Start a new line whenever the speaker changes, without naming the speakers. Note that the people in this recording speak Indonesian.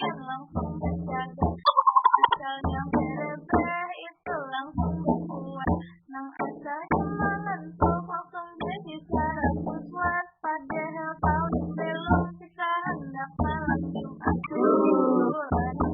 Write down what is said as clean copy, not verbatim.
yang langsung berjaga. Asalnya berebeh itu langsung berkuat. Nang asalnya menentu langsung jadi 100 watt. Padahal kau belum bisa hendak malam Jumat.